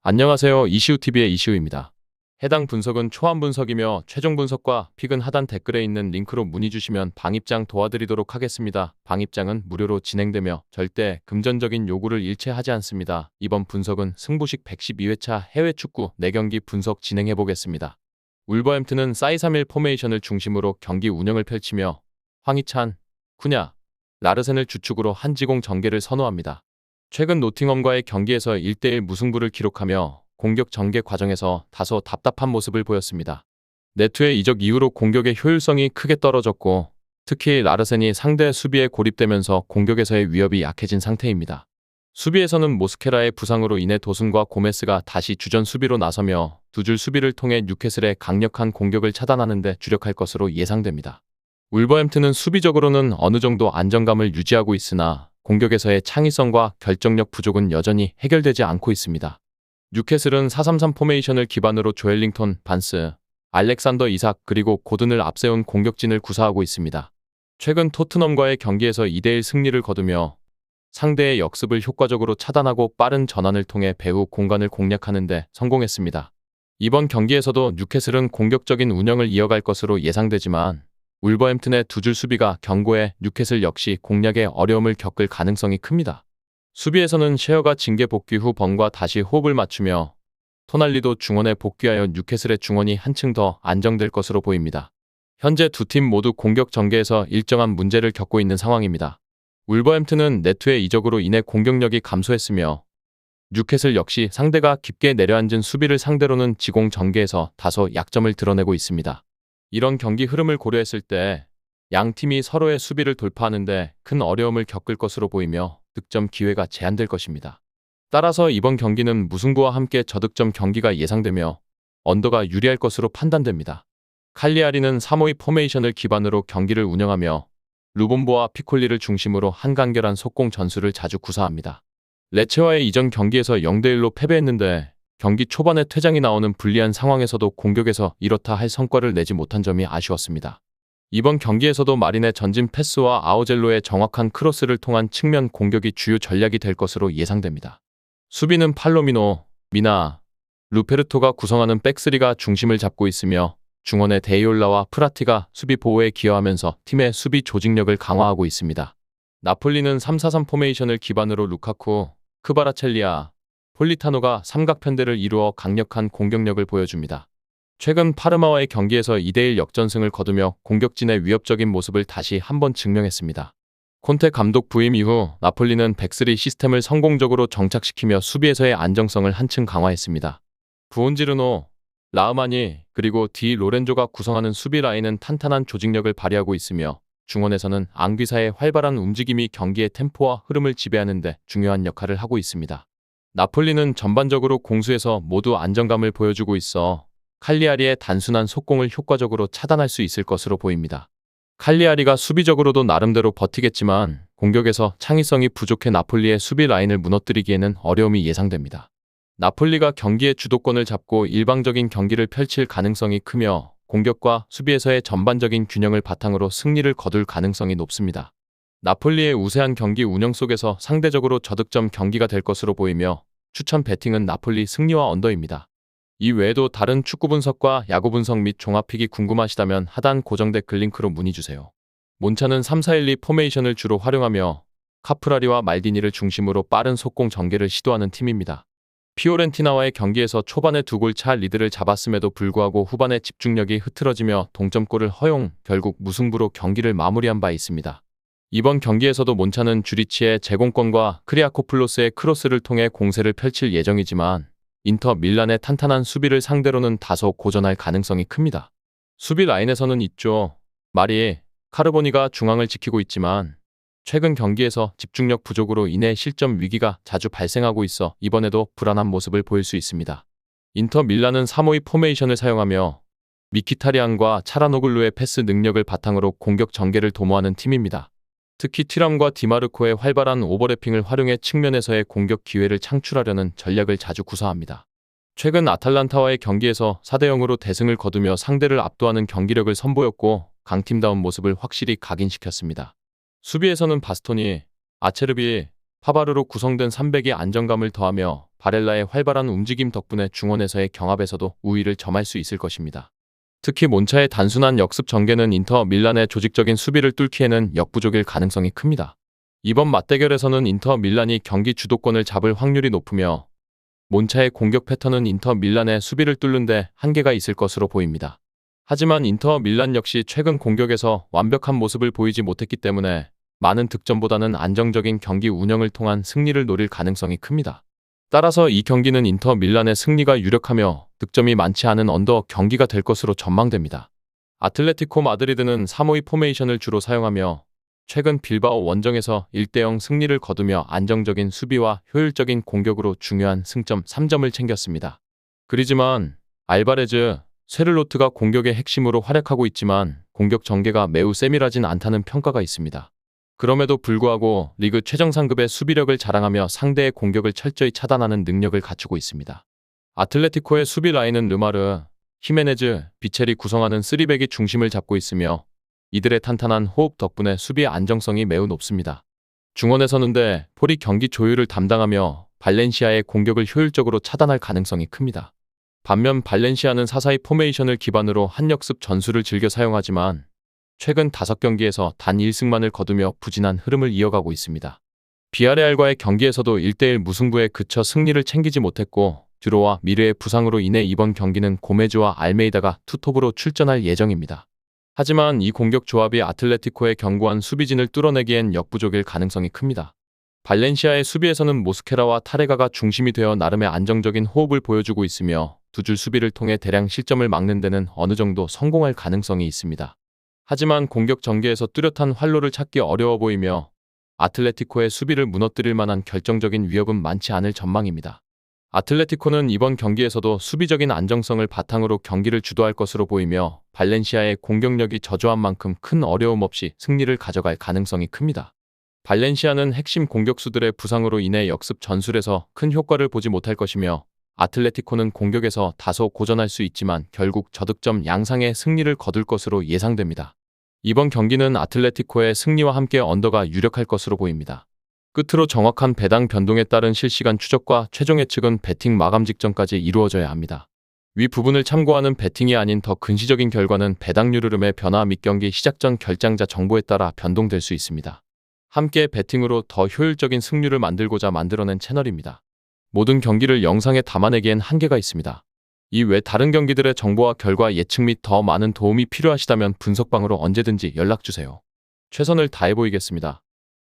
안녕하세요. 이시우TV의 이시우입니다. 해당 분석은 초안 분석이며 최종 분석과 픽은 하단 댓글에 있는 링크로 문의 주시면 방입장 도와드리도록 하겠습니다. 방입장은 무료로 진행되며 절대 금전적인 요구를 일체하지 않습니다. 이번 분석은 승부식 112회차 해외 축구 4경기 분석 진행해 보겠습니다. 울버햄튼은 4-2-3-1 포메이션을 중심으로 경기 운영을 펼치며 황희찬, 쿠냐, 라르센을 주축으로 한지공 전개를 선호합니다. 최근 노팅엄과의 경기에서 1대1 무승부를 기록하며 공격 전개 과정에서 다소 답답한 모습을 보였습니다. 네투의 이적 이후로 공격의 효율성이 크게 떨어졌고 특히 라르센이 상대 수비에 고립되면서 공격에서의 위협이 약해진 상태입니다. 수비에서는 모스케라의 부상으로 인해 도슨과 고메스가 다시 주전 수비로 나서며 두 줄 수비를 통해 뉴캐슬의 강력한 공격을 차단하는 데 주력할 것으로 예상됩니다. 울버햄튼은 수비적으로는 어느 정도 안정감을 유지하고 있으나 공격에서의 창의성과 결정력 부족은 여전히 해결되지 않고 있습니다. 뉴캐슬은 4-3-3 포메이션을 기반으로 조엘링턴, 반스, 알렉산더 이삭 그리고 고든을 앞세운 공격진을 구사하고 있습니다. 최근 토트넘과의 경기에서 2대1 승리를 거두며 상대의 역습을 효과적으로 차단하고 빠른 전환을 통해 배후 공간을 공략하는 데 성공했습니다. 이번 경기에서도 뉴캐슬은 공격적인 운영을 이어갈 것으로 예상되지만 울버햄튼의 두 줄 수비가 견고해 뉴캐슬 역시 공략에 어려움을 겪을 가능성이 큽니다. 수비에서는 셰어가 징계 복귀 후 번과 다시 호흡을 맞추며 토날리도 중원에 복귀하여 뉴캐슬의 중원이 한층 더 안정될 것으로 보입니다. 현재 두 팀 모두 공격 전개에서 일정한 문제를 겪고 있는 상황입니다. 울버햄튼은 네투의 이적으로 인해 공격력이 감소했으며 뉴캐슬 역시 상대가 깊게 내려앉은 수비를 상대로는 지공 전개에서 다소 약점을 드러내고 있습니다. 이런 경기 흐름을 고려했을 때 양 팀이 서로의 수비를 돌파하는데 큰 어려움을 겪을 것으로 보이며 득점 기회가 제한될 것입니다. 따라서 이번 경기는 무승부와 함께 저득점 경기가 예상되며 언더가 유리할 것으로 판단됩니다. 칼리아리는 3-5-2 포메이션을 기반으로 경기를 운영하며 루본보와 피콜리를 중심으로 한간결한 속공 전술을 자주 구사합니다. 레체와의 이전 경기에서 0대1로 패배했는데 경기 초반에 퇴장이 나오는 불리한 상황에서도 공격에서 이렇다 할 성과를 내지 못한 점이 아쉬웠습니다. 이번 경기에서도 마린의 전진 패스와 아우젤로의 정확한 크로스를 통한 측면 공격이 주요 전략이 될 것으로 예상됩니다. 수비는 팔로미노, 미나, 루페르토가 구성하는 백스리가 중심을 잡고 있으며 중원의 데이올라와 프라티가 수비 보호에 기여하면서 팀의 수비 조직력을 강화하고 있습니다. 나폴리는 3-4-3 포메이션을 기반으로 루카쿠, 크바라첼리아, 폴리타노가 삼각편대를 이루어 강력한 공격력을 보여줍니다. 최근 파르마와의 경기에서 2대1 역전승을 거두며 공격진의 위협적인 모습을 다시 한번 증명했습니다. 콘테 감독 부임 이후 나폴리는 백스리 시스템을 성공적으로 정착시키며 수비에서의 안정성을 한층 강화했습니다. 부온지르노, 라흐마니 그리고 디 로렌조가 구성하는 수비 라인은 탄탄한 조직력을 발휘하고 있으며 중원에서는 앙귀사의 활발한 움직임이 경기의 템포와 흐름을 지배하는 데 중요한 역할을 하고 있습니다. 나폴리는 전반적으로 공수에서 모두 안정감을 보여주고 있어 칼리아리의 단순한 속공을 효과적으로 차단할 수 있을 것으로 보입니다. 칼리아리가 수비적으로도 나름대로 버티겠지만 공격에서 창의성이 부족해 나폴리의 수비 라인을 무너뜨리기에는 어려움이 예상됩니다. 나폴리가 경기의 주도권을 잡고 일방적인 경기를 펼칠 가능성이 크며 공격과 수비에서의 전반적인 균형을 바탕으로 승리를 거둘 가능성이 높습니다. 나폴리의 우세한 경기 운영 속에서 상대적으로 저득점 경기가 될 것으로 보이며 추천 배팅은 나폴리 승리와 언더입니다. 이 외에도 다른 축구 분석과 야구 분석 및 종합픽이 궁금하시다면 하단 고정 댓글 링크로 문의주세요. 몬차는 3-4-1-2 포메이션을 주로 활용하며 카프라리와 말디니를 중심으로 빠른 속공 전개를 시도하는 팀입니다. 피오렌티나와의 경기에서 초반에 2골 차 리드를 잡았음에도 불구하고 후반에 집중력이 흐트러지며 동점골을 허용, 결국 무승부로 경기를 마무리한 바 있습니다. 이번 경기에서도 몬차는 주리치의 제공권과 크리아코플로스의 크로스를 통해 공세를 펼칠 예정이지만 인터 밀란의 탄탄한 수비를 상대로는 다소 고전할 가능성이 큽니다. 수비 라인에서는 있죠. 마리, 카르보니가 중앙을 지키고 있지만 최근 경기에서 집중력 부족으로 인해 실점 위기가 자주 발생하고 있어 이번에도 불안한 모습을 보일 수 있습니다. 인터 밀란은 3-5-2 포메이션을 사용하며 미키타리안과 차라노글루의 패스 능력을 바탕으로 공격 전개를 도모하는 팀입니다. 특히 튀람과 디마르코의 활발한 오버래핑을 활용해 측면에서의 공격 기회를 창출하려는 전략을 자주 구사합니다. 최근 아탈란타와의 경기에서 4-0으로 대승을 거두며 상대를 압도하는 경기력을 선보였고 강팀다운 모습을 확실히 각인시켰습니다. 수비에서는 바스토니, 아체르비, 파바르로 구성된 3백이 안정감을 더하며 바렐라의 활발한 움직임 덕분에 중원에서의 경합에서도 우위를 점할 수 있을 것입니다. 특히 몬차의 단순한 역습 전개는 인터 밀란의 조직적인 수비를 뚫기에는 역부족일 가능성이 큽니다. 이번 맞대결에서는 인터 밀란이 경기 주도권을 잡을 확률이 높으며 몬차의 공격 패턴은 인터 밀란의 수비를 뚫는데 한계가 있을 것으로 보입니다. 하지만 인터 밀란 역시 최근 공격에서 완벽한 모습을 보이지 못했기 때문에 많은 득점보다는 안정적인 경기 운영을 통한 승리를 노릴 가능성이 큽니다. 따라서 이 경기는 인터 밀란의 승리가 유력하며 득점이 많지 않은 언더 경기가 될 것으로 전망됩니다. 아틀레티코 마드리드는 3-5-2 포메이션을 주로 사용하며 최근 빌바오 원정에서 1-0 승리를 거두며 안정적인 수비와 효율적인 공격으로 중요한 승점 3점을 챙겼습니다. 그리즈만, 알바레즈, 쇠를로트가 공격의 핵심으로 활약하고 있지만 공격 전개가 매우 세밀하진 않다는 평가가 있습니다. 그럼에도 불구하고 리그 최정상급의 수비력을 자랑하며 상대의 공격을 철저히 차단하는 능력을 갖추고 있습니다. 아틀레티코의 수비 라인은 르마르, 히메네즈, 비첼이 구성하는 3백이 중심을 잡고 있으며 이들의 탄탄한 호흡 덕분에 수비의 안정성이 매우 높습니다. 중원에서는 폴이 경기 조율을 담당하며 발렌시아의 공격을 효율적으로 차단할 가능성이 큽니다. 반면 발렌시아는 4-4-2 포메이션을 기반으로 한역습 전술을 즐겨 사용하지만 최근 5경기에서 단 1승만을 거두며 부진한 흐름을 이어가고 있습니다. 비아레알과의 경기에서도 1-1 무승부에 그쳐 승리를 챙기지 못했고 듀로와 미르의 부상으로 인해 이번 경기는 고메즈와 알메이다가 투톱으로 출전할 예정입니다. 하지만 이 공격 조합이 아틀레티코의 견고한 수비진을 뚫어내기엔 역부족일 가능성이 큽니다. 발렌시아의 수비에서는 모스케라와 타레가가 중심이 되어 나름의 안정적인 호흡을 보여주고 있으며 두 줄 수비를 통해 대량 실점을 막는 데는 어느 정도 성공할 가능성이 있습니다. 하지만 공격 전개에서 뚜렷한 활로를 찾기 어려워 보이며 아틀레티코의 수비를 무너뜨릴 만한 결정적인 위협은 많지 않을 전망입니다. 아틀레티코는 이번 경기에서도 수비적인 안정성을 바탕으로 경기를 주도할 것으로 보이며 발렌시아의 공격력이 저조한 만큼 큰 어려움 없이 승리를 가져갈 가능성이 큽니다. 발렌시아는 핵심 공격수들의 부상으로 인해 역습 전술에서 큰 효과를 보지 못할 것이며 아틀레티코는 공격에서 다소 고전할 수 있지만 결국 저득점 양상의 승리를 거둘 것으로 예상됩니다. 이번 경기는 아틀레티코의 승리와 함께 언더가 유력할 것으로 보입니다. 끝으로 정확한 배당 변동에 따른 실시간 추적과 최종 예측은 배팅 마감 직전까지 이루어져야 합니다. 위 부분을 참고하는 배팅이 아닌 더 근시적인 결과는 배당률 흐름의 변화 및 경기 시작 전 결장자 정보에 따라 변동될 수 있습니다. 함께 배팅으로 더 효율적인 승률을 만들고자 만들어낸 채널입니다. 모든 경기를 영상에 담아내기엔 한계가 있습니다. 이외 다른 경기들의 정보와 결과 예측 및 더 많은 도움이 필요하시다면 분석방으로 언제든지 연락주세요. 최선을 다해 보이겠습니다.